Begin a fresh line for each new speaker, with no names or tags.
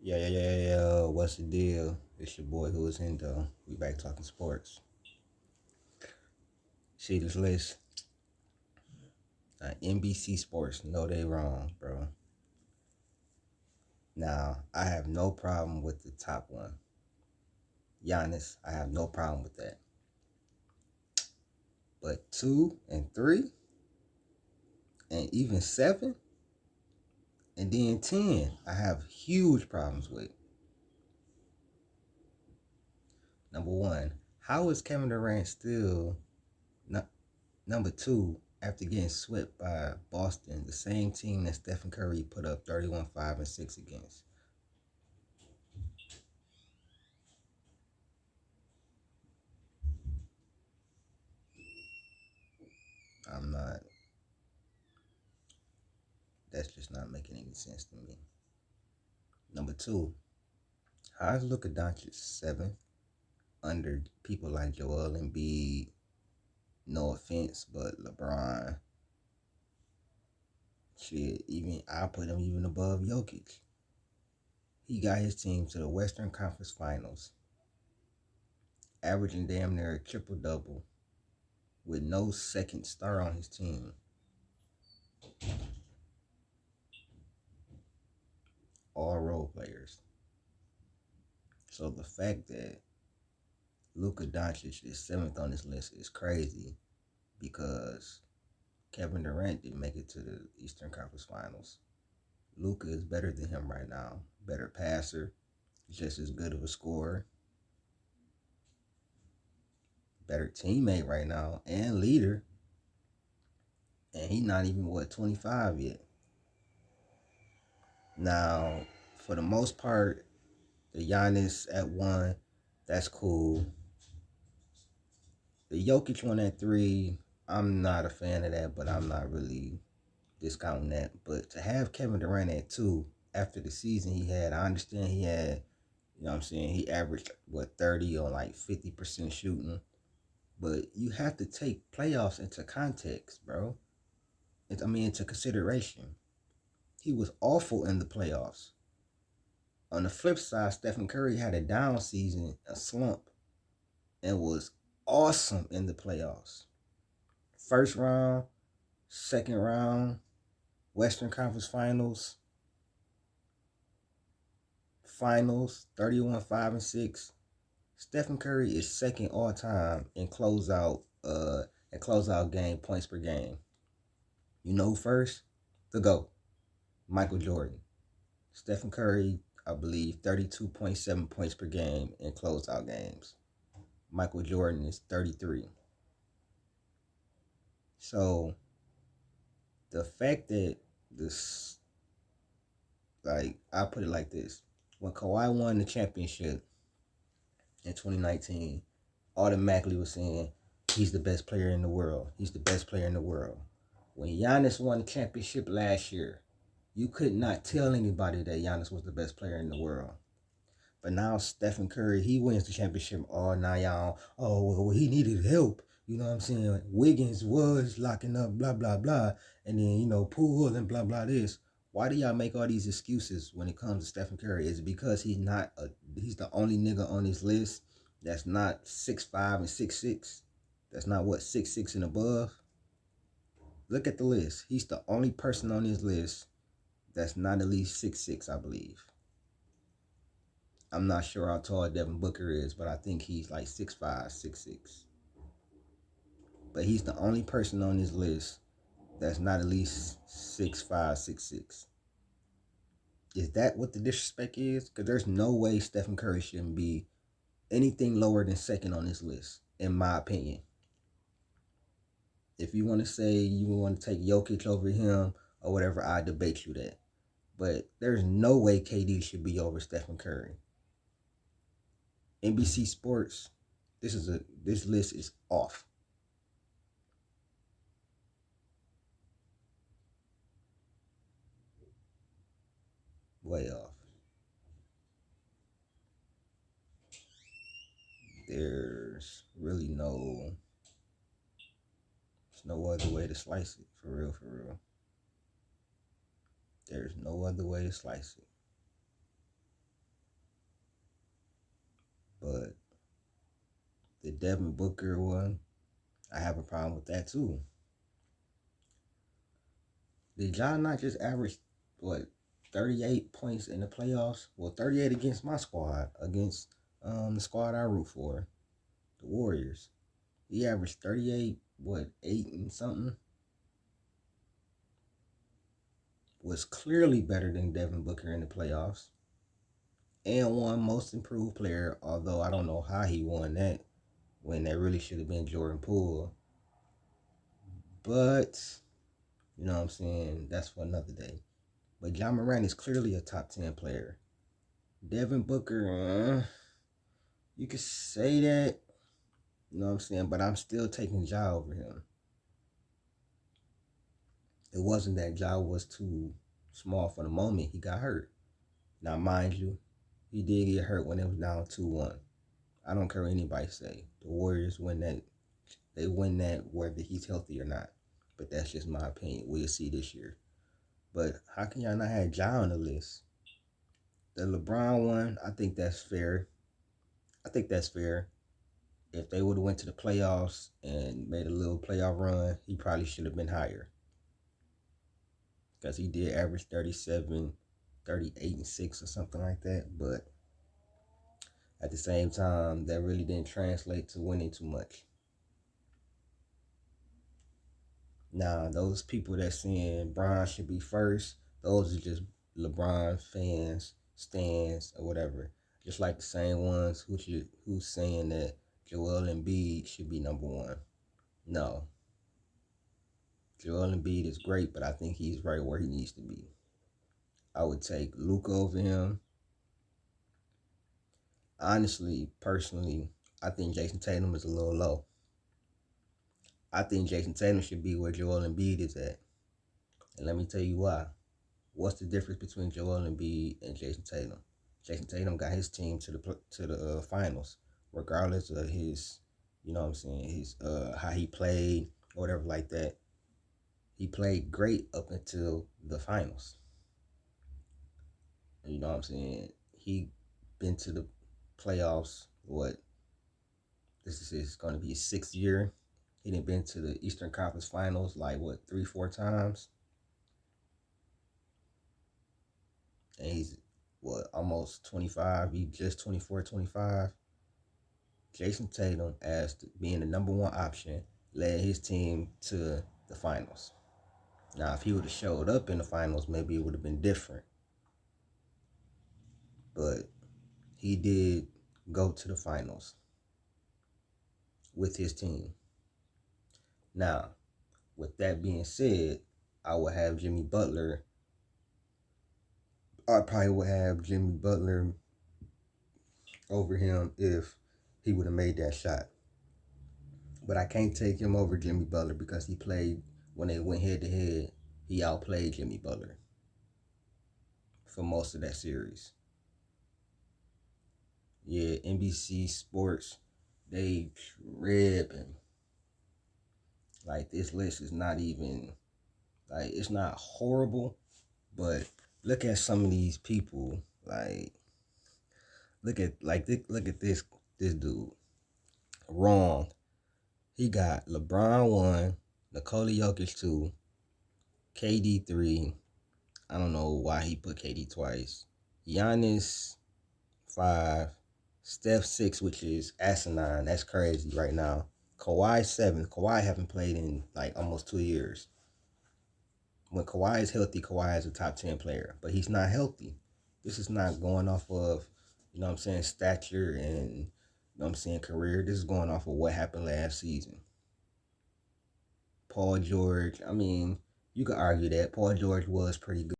Yeah. What's the deal? It's your boy who is in though. We back talking sports. See this list? NBC SPORTS. No, they wrong, bro. Now, I have no problem with the top one. Giannis, I have no problem with that. But 2 and 3 and even 7 and then 10, I have huge problems with. Number one, how is Kevin Durant still number 2 after getting swept by Boston, the same team that Stephen Curry put up 31, 5, and 6 against? I'm not, that's just not making any sense to me. Number 2, how is Luka Doncic 7th under people like Joel Embiid? No offense, but LeBron, shit, even I put him even above Jokic. He got his team to the Western Conference Finals, averaging damn near a triple double with no second star on his team. All role players. So the fact that Luka Doncic is 7th on this list is crazy because Kevin Durant didn't make it to the Eastern Conference Finals. Luka is better than him right now. Better passer, just as good of a scorer, better teammate right now, and leader. And he's not even, 25 yet. Now, for the most part, the Giannis at 1, that's cool. The Jokic one at 3, I'm not a fan of that, but I'm not really discounting that. But to have Kevin Durant at 2 after the season he had, I understand he had, you know what I'm saying, he averaged, 30 on like 50% shooting. But you have to take playoffs into context, bro. Into consideration. He was awful in the playoffs. On the flip side, Stephen Curry had a down season, a slump, and was awesome in the playoffs. First round, second round, Western Conference Finals, 31, 5, and 6. Stephen Curry is second all time in closeout game points per game. You know first? The GOAT, Michael Jordan. Stephen Curry, I believe, 32.7 points per game in closeout games. Michael Jordan is 33. So the fact that this, like, I put it like this: when Kawhi won the championship in 2019, automatically was saying he's the best player in the world. He's the best player in the world. When Giannis won the championship last year, you could not tell anybody that Giannis was the best player in the world. But now Stephen Curry, he wins the championship. Oh, now y'all, well, he needed help. You know what I'm saying? Wiggins was locking up, blah, blah, blah. And then, Poole and blah, blah, this. Why do y'all make all these excuses when it comes to Stephen Curry? Is it because he's the only nigga on this list that's not 6'5" and 6'6"? That's not 6'6" and above? Look at the list. He's the only person on this list that's not at least 6'6", I believe. I'm not sure how tall Devin Booker is, but I think he's like 6'5", 6'6". But he's the only person on this list that's not at least 6'5", 6'6". Is that what the disrespect is? Because there's no way Stephen Curry shouldn't be anything lower than second on this list, in my opinion. If you want to say you want to take Jokic over him or whatever, I debate you that. But there's no way KD should be over Stephen Curry. NBC Sports, this list is off. Way off. There's really no other way to slice it. For real. There's no other way to slice it. But the Devin Booker one, I have a problem with that too. Did y'all not just average, what, 38 points in the playoffs? Well, 38 against my squad, against the squad I root for, the Warriors. He averaged 38, what, 8 and something? Was clearly better than Devin Booker in the playoffs. And won most improved player, although I don't know how he won that when that really should have been Jordan Poole. But, you know what I'm saying, that's for another day. But Ja Morant is clearly a top 10 player. Devin Booker, you could say that, you know what I'm saying, but I'm still taking Ja over him. It wasn't that Ja was too small for the moment. He got hurt. Now, mind you, he did get hurt when it was down 2-1. I don't care what anybody say. The Warriors win that. They win that whether he's healthy or not. But that's just my opinion. We'll see this year. But how can y'all not have Ja on the list? The LeBron one, I think that's fair. If they would have went to the playoffs and made a little playoff run, he probably should have been higher. Because he did average 37, 38, and 6 or something like that. But at the same time, that really didn't translate to winning too much. Now, those people that saying Bron should be first, those are just LeBron fans, stands, or whatever. Just like the same ones who's saying that Joel Embiid should be number one. No. Joel Embiid is great, but I think he's right where he needs to be. I would take Luka over him. Honestly, personally, I think Jason Tatum is a little low. I think Jason Tatum should be where Joel Embiid is at. And let me tell you why. What's the difference between Joel Embiid and Jason Tatum? Jason Tatum got his team to the finals, regardless of his, you know what I'm saying, his how he played or whatever like that. He played great up until the finals. You know what I'm saying? He been to the playoffs. This is going to be his 6th year. He done been to the Eastern Conference Finals like 3-4 times. And he's almost 25. He just 24, 25. Jason Tatum, as being the number one option, led his team to the finals. Now, if he would have showed up in the finals, maybe it would have been different. But he did go to the finals with his team. Now, with that being said, I would have Jimmy Butler. I probably would have Jimmy Butler over him if he would have made that shot. But I can't take him over Jimmy Butler because he played, when they went head to head, he outplayed Jimmy Butler for most of that series. Yeah, NBC SPORTS, they tripping. Like, this list is not even, like, it's not horrible, but look at some of these people. Like, look at this dude. Wrong. He got LeBron 1, Nikola Jokic 2, KD 3. I don't know why he put KD twice. Giannis 5, Steph 6, which is asinine. That's crazy right now. Kawhi 7. Kawhi haven't played in like almost 2 years. When Kawhi is healthy, Kawhi is a top 10 player, but he's not healthy. This is not going off of, you know what I'm saying, stature and, you know what I'm saying, career. This is going off of what happened last season. Paul George, I mean, you could argue that Paul George was pretty good.